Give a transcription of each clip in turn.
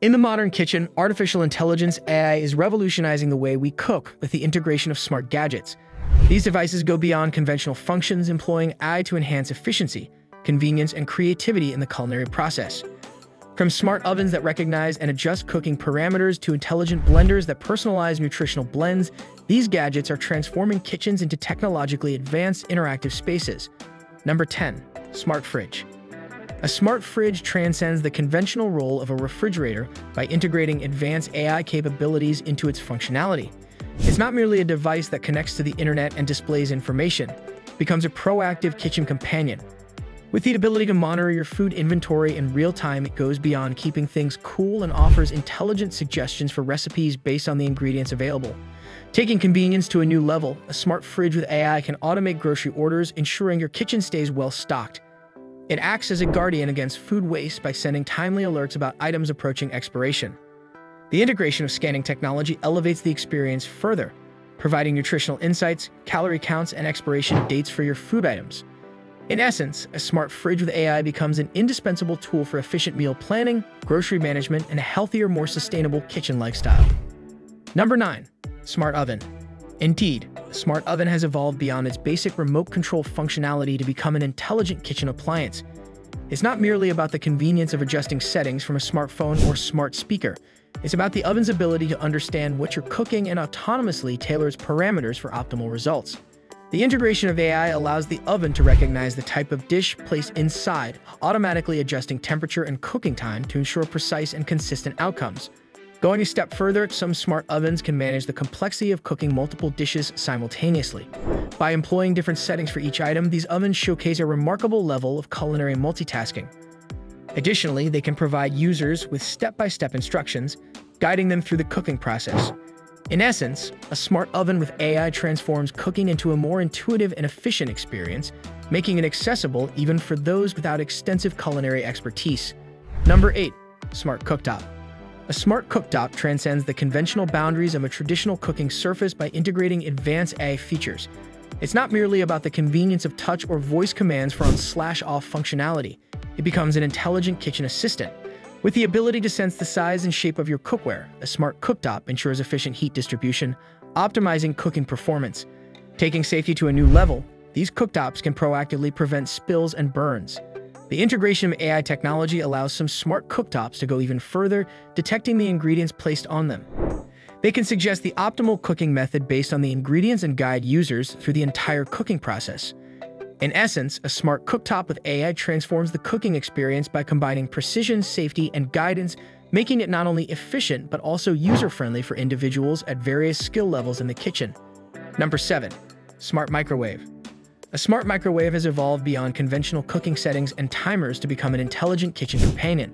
In the modern kitchen, artificial intelligence (AI) is revolutionizing the way we cook with the integration of smart gadgets. These devices go beyond conventional functions, employing AI to enhance efficiency, convenience, and creativity in the culinary process. From smart ovens that recognize and adjust cooking parameters to intelligent blenders that personalize nutritional blends, these gadgets are transforming kitchens into technologically advanced interactive spaces. Number 10. Smart fridge. A smart fridge transcends the conventional role of a refrigerator by integrating advanced AI capabilities into its functionality. It's not merely a device that connects to the internet and displays information. It becomes a proactive kitchen companion. With the ability to monitor your food inventory in real time, it goes beyond keeping things cool and offers intelligent suggestions for recipes based on the ingredients available. Taking convenience to a new level, a smart fridge with AI can automate grocery orders, ensuring your kitchen stays well stocked. It acts as a guardian against food waste by sending timely alerts about items approaching expiration. The integration of scanning technology elevates the experience further, providing nutritional insights, calorie counts, and expiration dates for your food items. In essence, a smart fridge with AI becomes an indispensable tool for efficient meal planning, grocery management, and a healthier, more sustainable kitchen lifestyle. Number 9. Smart oven. Indeed, a smart oven has evolved beyond its basic remote control functionality to become an intelligent kitchen appliance. It's not merely about the convenience of adjusting settings from a smartphone or smart speaker. It's about the oven's ability to understand what you're cooking and autonomously tailor its parameters for optimal results. The integration of AI allows the oven to recognize the type of dish placed inside, automatically adjusting temperature and cooking time to ensure precise and consistent outcomes. Going a step further, some smart ovens can manage the complexity of cooking multiple dishes simultaneously. By employing different settings for each item, these ovens showcase a remarkable level of culinary multitasking. Additionally, they can provide users with step-by-step instructions, guiding them through the cooking process. In essence, a smart oven with AI transforms cooking into a more intuitive and efficient experience, making it accessible even for those without extensive culinary expertise. Number 8. Smart cooktop. A smart cooktop transcends the conventional boundaries of a traditional cooking surface by integrating advanced AI features. It's not merely about the convenience of touch or voice commands for on/off functionality. It becomes an intelligent kitchen assistant. With the ability to sense the size and shape of your cookware, a smart cooktop ensures efficient heat distribution, optimizing cooking performance. Taking safety to a new level, these cooktops can proactively prevent spills and burns. The integration of AI technology allows some smart cooktops to go even further, detecting the ingredients placed on them. They can suggest the optimal cooking method based on the ingredients and guide users through the entire cooking process. In essence, a smart cooktop with AI transforms the cooking experience by combining precision, safety, and guidance, making it not only efficient but also user-friendly for individuals at various skill levels in the kitchen. Number 7. Smart microwave. A smart microwave has evolved beyond conventional cooking settings and timers to become an intelligent kitchen companion.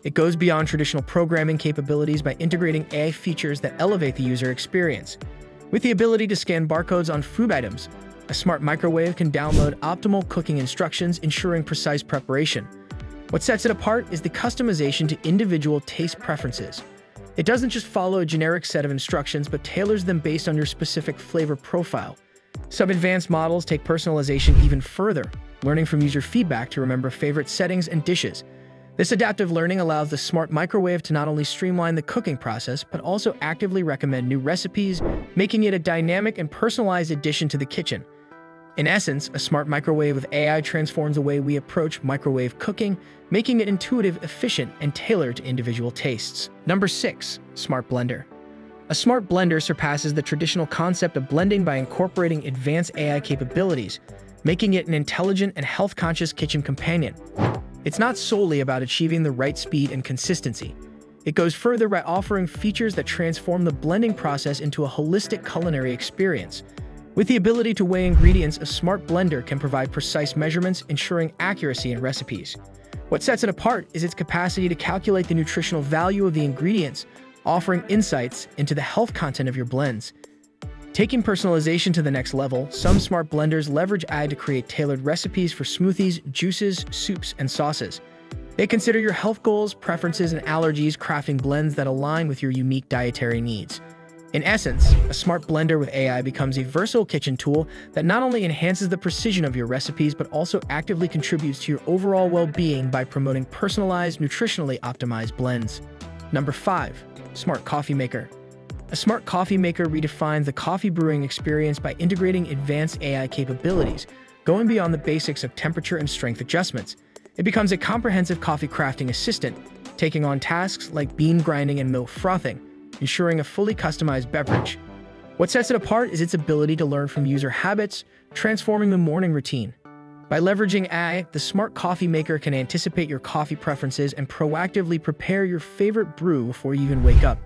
It goes beyond traditional programming capabilities by integrating AI features that elevate the user experience. With the ability to scan barcodes on food items, a smart microwave can download optimal cooking instructions, ensuring precise preparation. What sets it apart is the customization to individual taste preferences. It doesn't just follow a generic set of instructions, but tailors them based on your specific flavor profile. Some advanced models take personalization even further, learning from user feedback to remember favorite settings and dishes. This adaptive learning allows the smart microwave to not only streamline the cooking process, but also actively recommend new recipes, making it a dynamic and personalized addition to the kitchen. In essence, a smart microwave with AI transforms the way we approach microwave cooking, making it intuitive, efficient, and tailored to individual tastes. Number 6. Smart blender. A smart blender surpasses the traditional concept of blending by incorporating advanced AI capabilities, making it an intelligent and health-conscious kitchen companion. It's not solely about achieving the right speed and consistency. It goes further by offering features that transform the blending process into a holistic culinary experience. With the ability to weigh ingredients, a smart blender can provide precise measurements, ensuring accuracy in recipes. What sets it apart is its capacity to calculate the nutritional value of the ingredients, offering insights into the health content of your blends. Taking personalization to the next level, some smart blenders leverage AI to create tailored recipes for smoothies, juices, soups, and sauces. They consider your health goals, preferences, and allergies, crafting blends that align with your unique dietary needs. In essence, a smart blender with AI becomes a versatile kitchen tool that not only enhances the precision of your recipes, but also actively contributes to your overall well-being by promoting personalized, nutritionally optimized blends. Number 5. Smart Coffee Maker. A smart coffee maker redefines the coffee brewing experience by integrating advanced AI capabilities, going beyond the basics of temperature and strength adjustments. It becomes a comprehensive coffee crafting assistant, taking on tasks like bean grinding and milk frothing, ensuring a fully customized beverage. What sets it apart is its ability to learn from user habits, transforming the morning routine. By leveraging AI, the smart coffee maker can anticipate your coffee preferences and proactively prepare your favorite brew before you even wake up.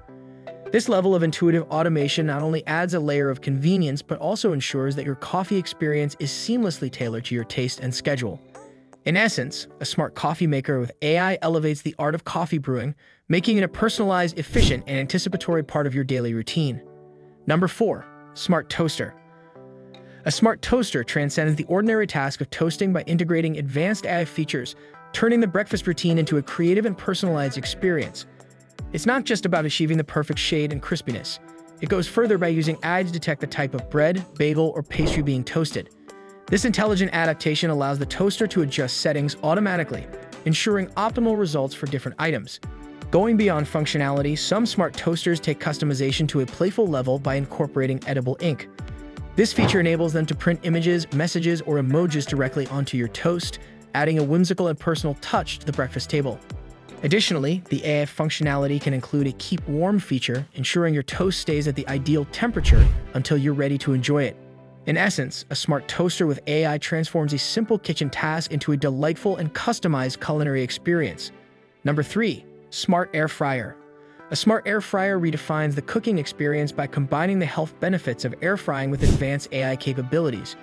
This level of intuitive automation not only adds a layer of convenience, but also ensures that your coffee experience is seamlessly tailored to your taste and schedule. In essence, a smart coffee maker with AI elevates the art of coffee brewing, making it a personalized, efficient, and anticipatory part of your daily routine. Number 4. Smart Toaster. A smart toaster transcends the ordinary task of toasting by integrating advanced AI features, turning the breakfast routine into a creative and personalized experience. It's not just about achieving the perfect shade and crispiness. It goes further by using AI to detect the type of bread, bagel, or pastry being toasted. This intelligent adaptation allows the toaster to adjust settings automatically, ensuring optimal results for different items. Going beyond functionality, some smart toasters take customization to a playful level by incorporating edible ink. This feature enables them to print images, messages, or emojis directly onto your toast, adding a whimsical and personal touch to the breakfast table. Additionally, the AI functionality can include a keep warm feature, ensuring your toast stays at the ideal temperature until you're ready to enjoy it. In essence, a smart toaster with AI transforms a simple kitchen task into a delightful and customized culinary experience. Number 3. Smart Air Fryer. A smart air fryer redefines the cooking experience by combining the health benefits of air frying with advanced AI capabilities.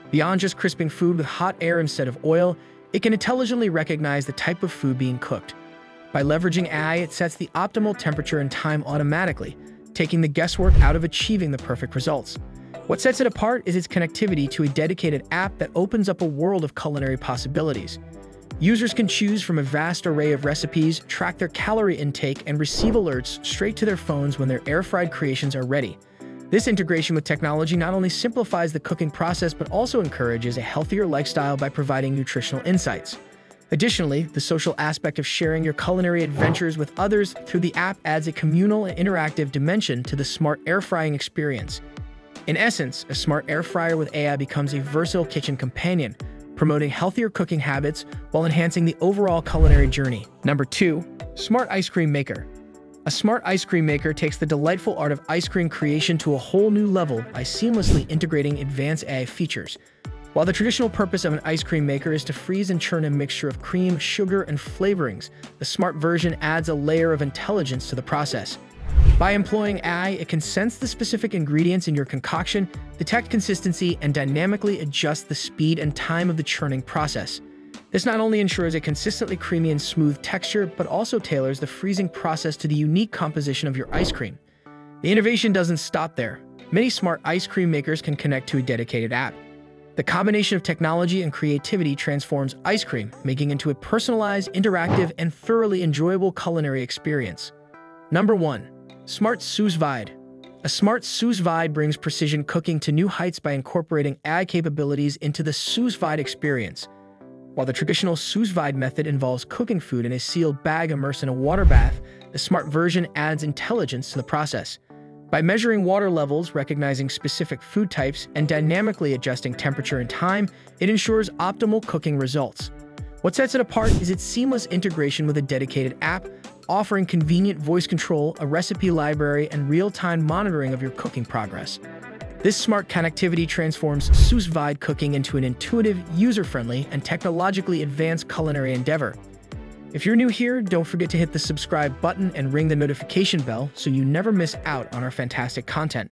Beyond just crisping food with hot air instead of oil, it can intelligently recognize the type of food being cooked. By leveraging AI, it sets the optimal temperature and time automatically, taking the guesswork out of achieving the perfect results. What sets it apart is its connectivity to a dedicated app that opens up a world of culinary possibilities. Users can choose from a vast array of recipes, track their calorie intake, and receive alerts straight to their phones when their air-fried creations are ready. This integration with technology not only simplifies the cooking process but also encourages a healthier lifestyle by providing nutritional insights. Additionally, the social aspect of sharing your culinary adventures with others through the app adds a communal and interactive dimension to the smart air frying experience. In essence, a smart air fryer with AI becomes a versatile kitchen companion, promoting healthier cooking habits while enhancing the overall culinary journey. Number 2. Smart Ice Cream Maker. A smart ice cream maker takes the delightful art of ice cream creation to a whole new level by seamlessly integrating advanced AI features. While the traditional purpose of an ice cream maker is to freeze and churn a mixture of cream, sugar, and flavorings, the smart version adds a layer of intelligence to the process. By employing AI, it can sense the specific ingredients in your concoction, detect consistency, and dynamically adjust the speed and time of the churning process. This not only ensures a consistently creamy and smooth texture, but also tailors the freezing process to the unique composition of your ice cream. The innovation doesn't stop there. Many smart ice cream makers can connect to a dedicated app. The combination of technology and creativity transforms ice cream, making it into a personalized, interactive, and thoroughly enjoyable culinary experience. Number 1. Smart Sous Vide. A smart sous vide brings precision cooking to new heights by incorporating AI capabilities into the sous vide experience. While the traditional sous vide method involves cooking food in a sealed bag immersed in a water bath, the smart version adds intelligence to the process. By measuring water levels, recognizing specific food types, and dynamically adjusting temperature and time, it ensures optimal cooking results. What sets it apart is its seamless integration with a dedicated app, offering convenient voice control, a recipe library, and real-time monitoring of your cooking progress. This smart connectivity transforms sous vide cooking into an intuitive, user-friendly, and technologically advanced culinary endeavor. If you're new here, don't forget to hit the subscribe button and ring the notification bell so you never miss out on our fantastic content.